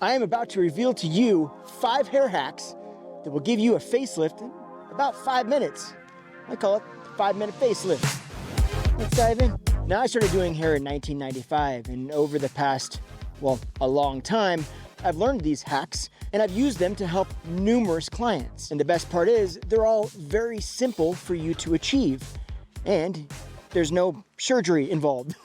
I am about to reveal to you 5 hair hacks that will give you a facelift in about 5 minutes. I call it the 5-minute facelift. Let's dive in. Now, I started doing hair in 1995, and over the past, well, a long time, I've learned these hacks and I've used them to help numerous clients. And the best part is they're all very simple for you to achieve. And there's no surgery involved.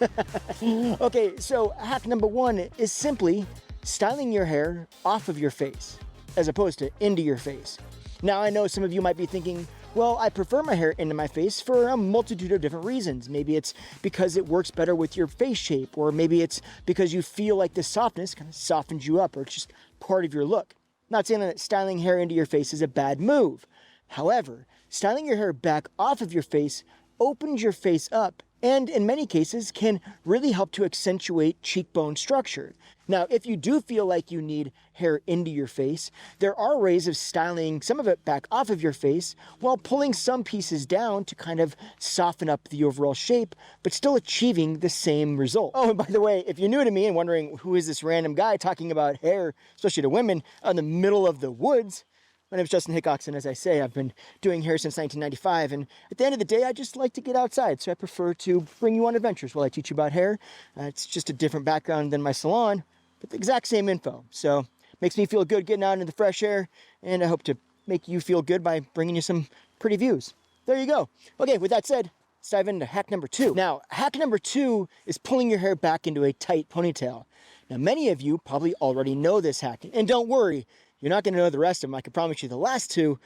Okay, so hack number 1 is simply styling your hair off of your face as opposed to into your face. Now, I know some of you might be thinking, well, I prefer my hair into my face for a multitude of different reasons. Maybe it's because it works better with your face shape, or maybe it's because you feel like the softness kind of softens you up, or it's just part of your look. Not saying that styling hair into your face is a bad move. However, styling your hair back off of your face opens your face up and in many cases can really help to accentuate cheekbone structure. Now, if you do feel like you need hair into your face, there are ways of styling some of it back off of your face while pulling some pieces down to kind of soften up the overall shape, but still achieving the same result. Oh, and by the way, if you're new to me and wondering who is this random guy talking about hair, especially to women, in the middle of the woods, my name is Justin Hickox, and as I say, I've been doing hair since 1995, and at the end of the day, I just like to get outside, so I prefer to bring you on adventures while I teach you about hair. It's just a different background than my salon, but the exact same info. So, makes me feel good getting out into the fresh air, and I hope to make you feel good by bringing you some pretty views. There you go. Okay, with that said, let's dive into hack number 2. Now, hack number 2 is pulling your hair back into a tight ponytail. Now, many of you probably already know this hack, and don't worry, you're not going to know the rest of them. I can promise you the last 2,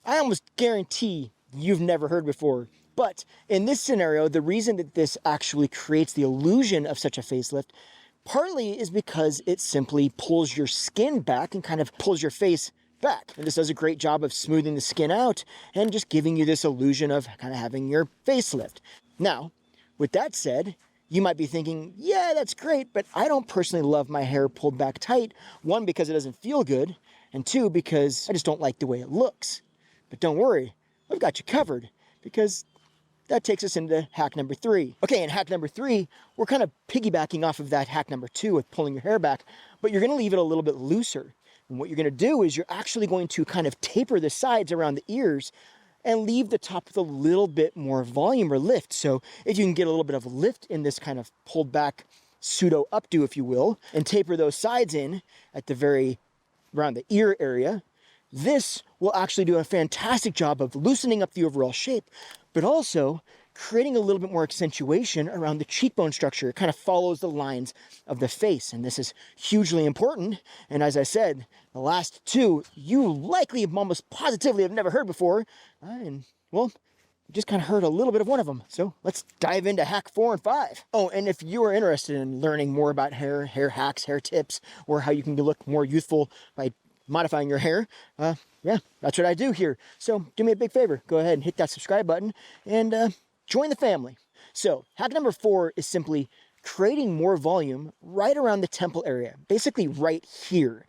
I almost guarantee you've never heard before. But in this scenario, the reason that this actually creates the illusion of such a facelift partly is because it simply pulls your skin back and kind of pulls your face back. And this does a great job of smoothing the skin out and just giving you this illusion of kind of having your facelift. Now, with that said, you might be thinking, yeah, that's great, but I don't personally love my hair pulled back tight. 1, because it doesn't feel good, and 2, because I just don't like the way it looks. But don't worry, I've got you covered, because that takes us into hack number 3. Okay, in hack number 3, we're kind of piggybacking off of that hack number 2 with pulling your hair back, but you're going to leave it a little bit looser. And what you're going to do is you're actually going to kind of taper the sides around the ears and leave the top with a little bit more volume or lift. So if you can get a little bit of lift in this kind of pulled back pseudo updo, if you will, and taper those sides in at the very around the ear area, this will actually do a fantastic job of loosening up the overall shape, but also creating a little bit more accentuation around the cheekbone structure. It kind of follows the lines of the face, and this is hugely important. And as I said, the last 2, you likely almost positively have never heard before, and well, you just kind of heard a little bit of one of them. So let's dive into hack 4 and 5. Oh, and if you are interested in learning more about hair hacks, hair tips, or how you can look more youthful by modifying your hair, yeah, that's what I do here. So do me a big favor, go ahead and hit that subscribe button and join the family. So hack number 4 is simply creating more volume right around the temple area, basically right here.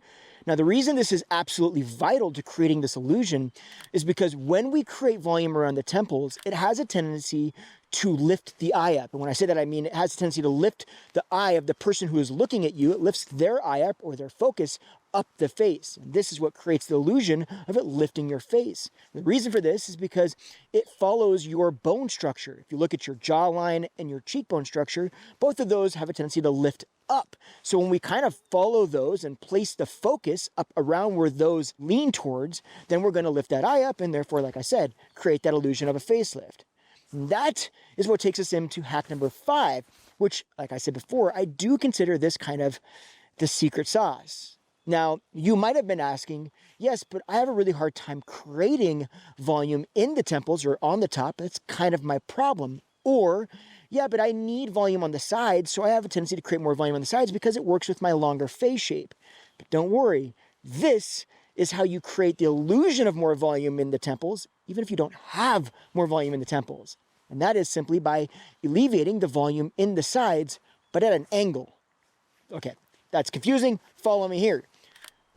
Now, the reason this is absolutely vital to creating this illusion is because when we create volume around the temples, it has a tendency to lift the eye up. And when I say that, I mean it has a tendency to lift the eye of the person who is looking at you. It lifts their eye up, or their focus up the face. And this is what creates the illusion of it lifting your face. The reason for this is because it follows your bone structure. If you look at your jawline and your cheekbone structure, both of those have a tendency to lift up. So when we kind of follow those and place the focus up around where those lean towards, then we're going to lift that eye up and therefore, like I said, create that illusion of a facelift. And that is what takes us into hack number 5, which, like I said before, I do consider this kind of the secret sauce. Now, you might have been asking, yes, but I have a really hard time creating volume in the temples or on the top. That's kind of my problem. Or, yeah, but I need volume on the sides, so I have a tendency to create more volume on the sides because it works with my longer face shape. But don't worry, this is how you create the illusion of more volume in the temples, even if you don't have more volume in the temples. And that is simply by alleviating the volume in the sides, but at an angle. Okay, that's confusing. Follow me here.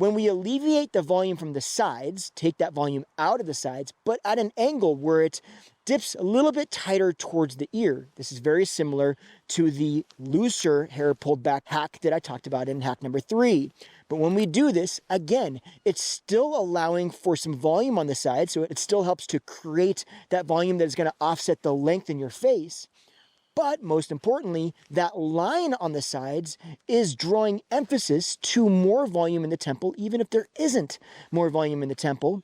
When we alleviate the volume from the sides, take that volume out of the sides, but at an angle where it dips a little bit tighter towards the ear. This is very similar to the looser hair pulled back hack that I talked about in hack number 3. But when we do this, again, it's still allowing for some volume on the side, so it still helps to create that volume that is going to offset the length in your face. But most importantly, that line on the sides is drawing emphasis to more volume in the temple, even if there isn't more volume in the temple.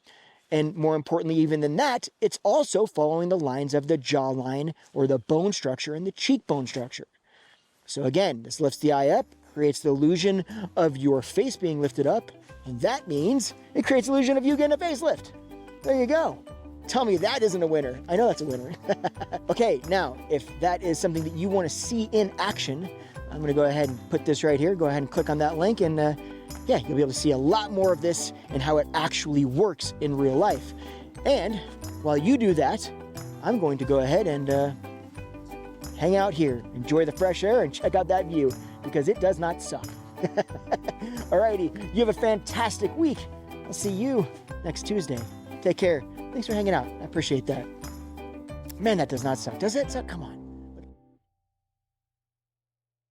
And more importantly, even than that, it's also following the lines of the jawline or the bone structure and the cheekbone structure. So again, this lifts the eye up, creates the illusion of your face being lifted up, and that means it creates the illusion of you getting a facelift. There you go. Tell me that isn't a winner. I know that's a winner. Okay, now, if that is something that you want to see in action, I'm going to go ahead and put this right here. Go ahead and click on that link, and yeah, you'll be able to see a lot more of this and how it actually works in real life. And while you do that, I'm going to go ahead and hang out here, enjoy the fresh air, and check out that view, because it does not suck. Alrighty, you have a fantastic week. I'll see you next Tuesday. Take care. Thanks for hanging out. I appreciate that. Man, that does not suck, does it? So, come on.